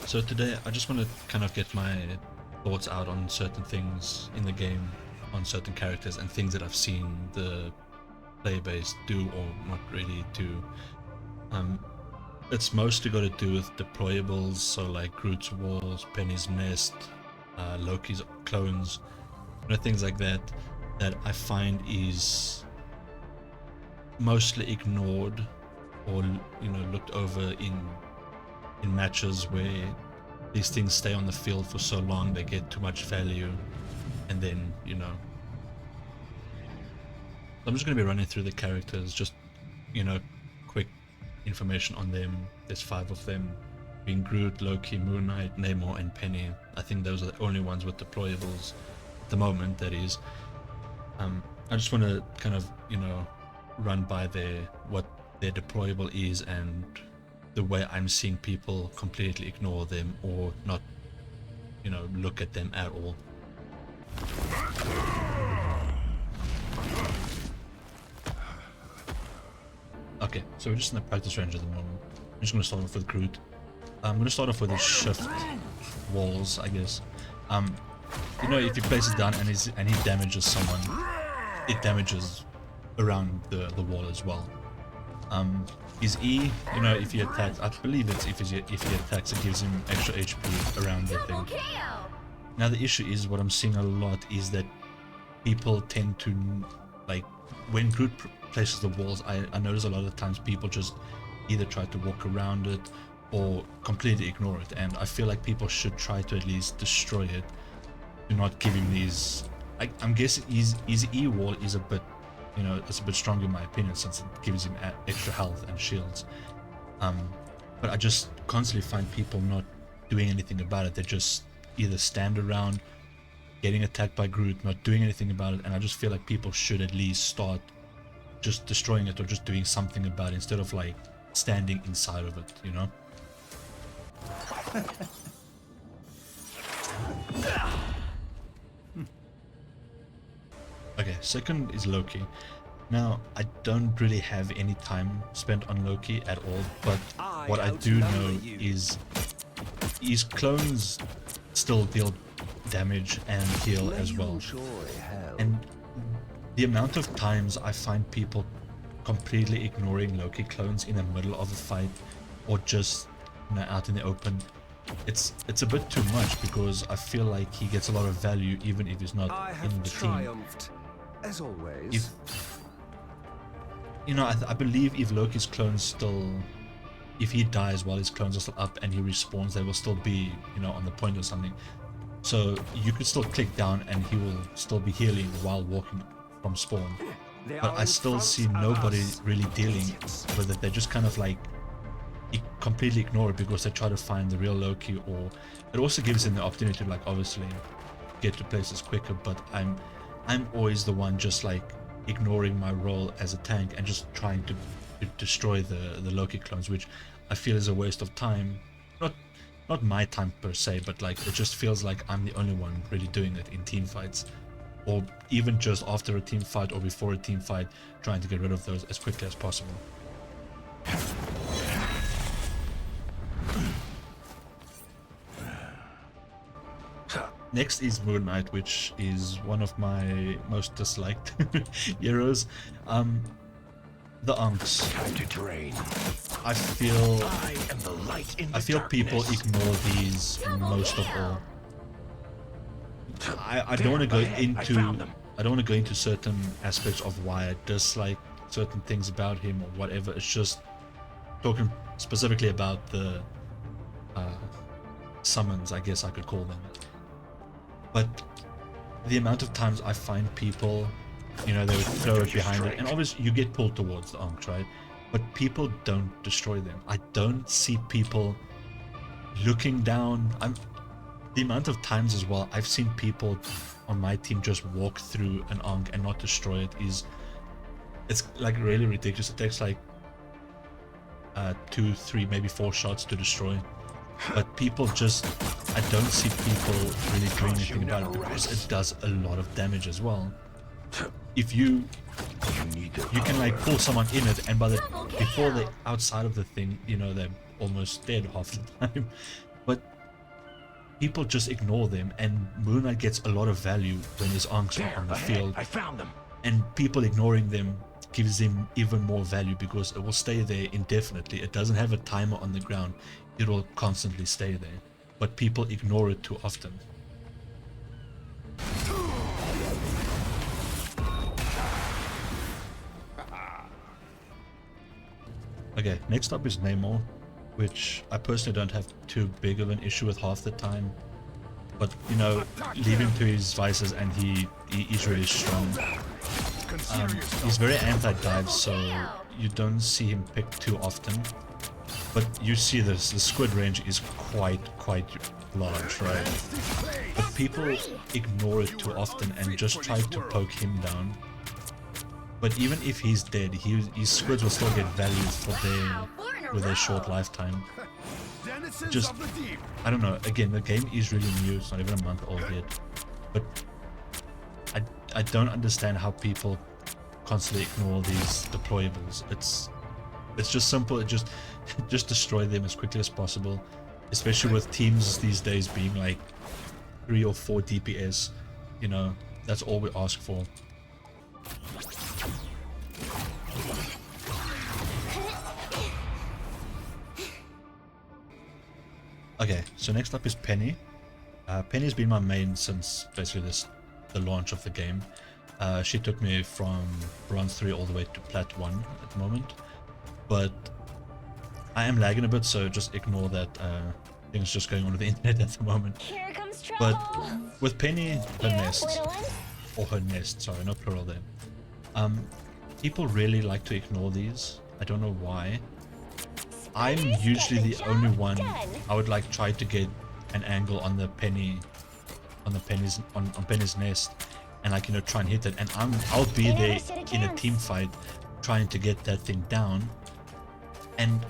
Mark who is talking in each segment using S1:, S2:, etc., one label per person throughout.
S1: So today I just want to kind of get my thoughts out on certain things in the game, on certain characters and things that I've seen the player base do or not really do. It's mostly got to do with deployables, so like Groot's walls, Penny's nest, Loki's clones, things like that I find is mostly ignored or looked over in matches where these things stay on the field for so long, they get too much value, and then I'm just going to be running through the characters, just quick information on them. There's 5 of them, being Groot, Loki, Moon Knight, Namor, and Penny. I think those are the only ones with deployables at the moment, that is. I just want to kind of run by what their deployable is and the way I'm seeing people completely ignore them or not look at them at all. Okay, so we're just in the practice range at the moment. I'm just going to start off with Groot. I'm going to start off with his shift walls, I guess. If he places down and he damages someone, it damages around the wall as well. His E, if he attacks, I believe it's if he attacks, it gives him extra HP around that thing. Now the issue is, what I'm seeing a lot is that people tend to, like, when Groot places the walls, I notice a lot of times people just either try to walk around it or completely ignore it, and I feel like people should try to at least destroy it, to not give him these. I'm guessing his E wall is a bit, it's a bit stronger in my opinion, since it gives him extra health and shields. But I just constantly find people not doing anything about it. They just either stand around, getting attacked by Groot, not doing anything about it, and I just feel like people should at least start just destroying it or just doing something about it instead of like standing inside of it, Okay, second is Loki. Now, I don't really have any time spent on Loki at all, but what I do know is his clones still deal damage and heal as well. And the amount of times I find people completely ignoring Loki clones in the middle of a fight or just out in the open, it's a bit too much, because I feel like he gets a lot of value even if he's not in the team.
S2: As always.
S1: I believe if Loki's clones still, if he dies while his clones are still up and he respawns, they will still be, on the point or something. So you could still click down and he will still be healing while walking from spawn. But I still see nobody really dealing with it. They just kind of like completely ignore it because they try to find the real Loki, or it also gives them the opportunity to, like, obviously get to places quicker. But I'm always the one just like ignoring my role as a tank and just trying to destroy the Loki clones, which I feel is a waste of time. Not my time per se, but like it just feels like I'm the only one really doing it in team fights, or even just after a team fight or before a team fight, trying to get rid of those as quickly as possible. Next is Moon Knight, which is one of my most disliked heroes. The Unks.
S2: Time to drain.
S1: I feel
S2: am the light in the
S1: people ignore these most of all. I don't want to go into certain aspects of why I dislike certain things about him or whatever. It's just talking specifically about the summons, I guess I could call them. But the amount of times I find people, they would throw it behind it, and obviously you get pulled towards the Ankh, right? But people don't destroy them. I don't see people looking down. The amount of times as well I've seen people on my team just walk through an Ankh and not destroy it it's like really ridiculous. It takes like 2, 3, maybe 4 shots to destroy. But people just, I don't see people really doing anything about it because it does a lot of damage as well. If you can like pull someone in it, and before they're outside of the thing, they're almost dead half the time. But people just ignore them, and Moon Knight gets a lot of value when his arcs are on the field.
S2: I found them.
S1: And people ignoring them gives him even more value because it will stay there indefinitely. It doesn't have a timer on the ground. It will constantly stay there. But people ignore it too often. Okay, next up is Namor, which I personally don't have too big of an issue with half the time. But, you know, leave him to his vices and he's really strong. He's very anti-dive, so you don't see him picked too often. But you see this, the squid range is quite large, right? But people ignore it too often and just try to poke him down. But even if he's dead, his squids will still get value for their short lifetime. Just, I don't know, again, the game is really new, it's not even a month old yet. But I don't understand how people constantly ignore these deployables. It's just simple. It just destroy them as quickly as possible, especially with teams these days being like 3 or 4 DPS. You know, that's all we ask for. Okay, so next up is Penny. Penny's been my main since basically the launch of the game. She took me from bronze 3 all the way to plat 1 at the moment. But I am lagging a bit, so just ignore that. Things just going on with the internet at the moment.
S3: Here comes trouble.
S1: But with Penny, her nest, or her nest, sorry, not plural there. People really like to ignore these. I don't know why. I'm usually the only one. I would like try to get an angle on the Penny's nest, and like, you know, try and hit it. And I'll be there in a team fight trying to get that thing down, and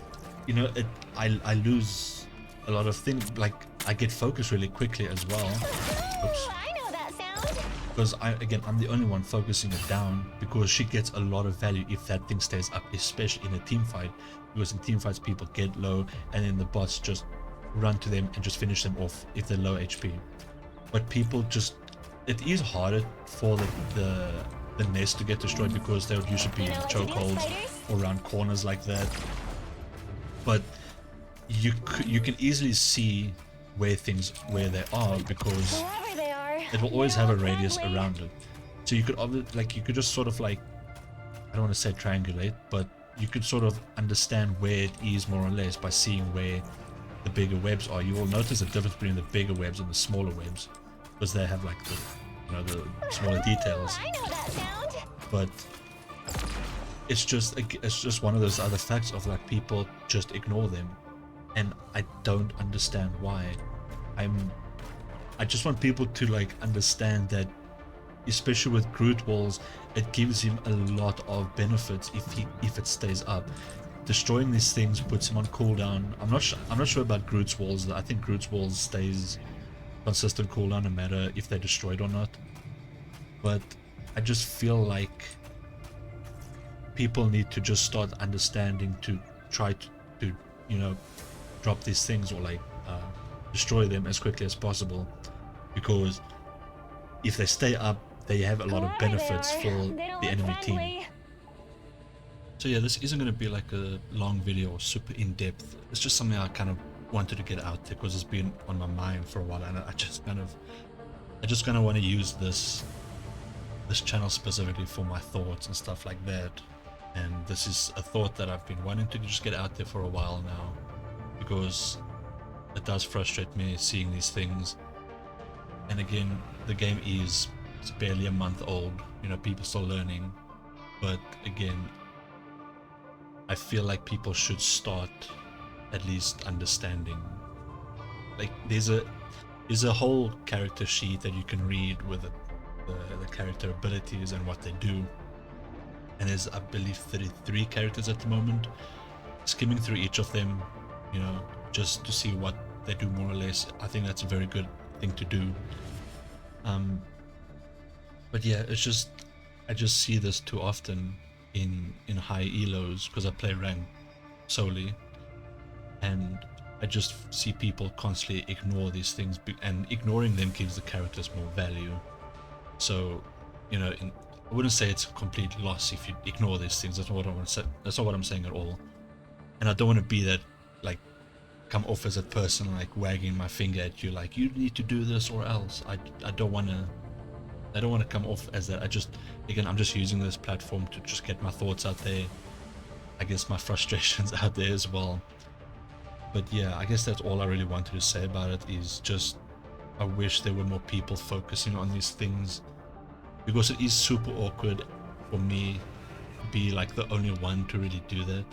S1: you know, I lose a lot of things. Like, I get focused really quickly as well. Oops.
S3: I know that sound.
S1: Because I'm the only one focusing it down, because she gets a lot of value if that thing stays up, especially in a team fight. Because in team fights people get low and then the bots just run to them and just finish them off if they're low HP. But people just, it is harder for the nest to get destroyed because they would usually be in chokeholds or around corners like that. But you can easily see where they are, because it will always have a radius around it. So you could you could just sort of like, I don't want to say triangulate, but you could sort of understand where it is more or less by seeing where the bigger webs are. You will notice the difference between the bigger webs and the smaller webs, because they have like the smaller details.
S3: I know that sound.
S1: But it's just one of those other facts of like people just ignore them, and I don't understand why. I just want people to like understand that, especially with Groot walls, it gives him a lot of benefits if it stays up. Destroying these things puts him on cooldown. I'm not sure about Groot's walls. I think Groot's walls stays consistent cooldown no matter if they're destroyed or not. But I just feel like people need to just start understanding to try to you know, drop these things or like destroy them as quickly as possible, because if they stay up, they have a lot of benefits for the enemy team. So yeah, this isn't going to be like a long video or super in-depth. It's just something I kind of wanted to get out there because it's been on my mind for a while, and I just kind of want to use this channel specifically for my thoughts and stuff like that. And this is a thought that I've been wanting to just get out there for a while now, because it does frustrate me seeing these things. And again, the game is barely a month old, you know, people still learning. But again, I feel like people should start at least understanding. Like, there's a whole character sheet that you can read with the character abilities and what they do. And there's, I believe, 33 characters at the moment. Skimming through each of them, you know, just to see what they do more or less, I think that's a very good thing to do. But yeah, it's just, I just see this too often in high elos, because I play rank solely, and I just see people constantly ignore these things, and ignoring them gives the characters more value. So, you know, I wouldn't say it's a complete loss if you ignore these things. That's not what I want to say. That's not what I'm saying at all. And I don't want to be that, like, come off as a person like wagging my finger at you, like you need to do this or else. I don't want to come off as that. I'm just using this platform to just get my thoughts out there. I guess my frustrations out there as well. But yeah, I guess that's all I really wanted to say about it, is just I wish there were more people focusing on these things, because it is super awkward for me to be like the only one to really do that.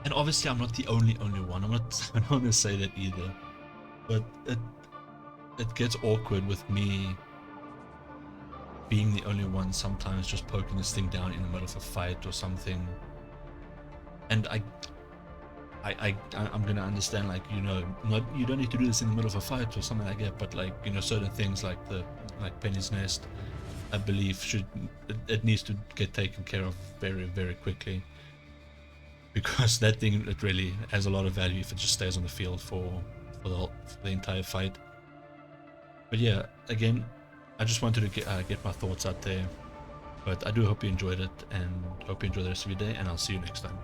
S1: And obviously I'm not the only one. I don't want to say that either, but it gets awkward with me being the only one sometimes just poking this thing down in the middle of a fight or something. And I'm gonna understand, like, you know, you don't need to do this in the middle of a fight or something like that, but like, you know, certain things like Penny's Nest, I believe it needs to get taken care of very, very quickly, because that thing, it really has a lot of value if it just stays on the field for the entire fight. But yeah, again, I just wanted to get my thoughts out there. But I do hope you enjoyed it, and hope you enjoy the rest of your day, and I'll see you next time.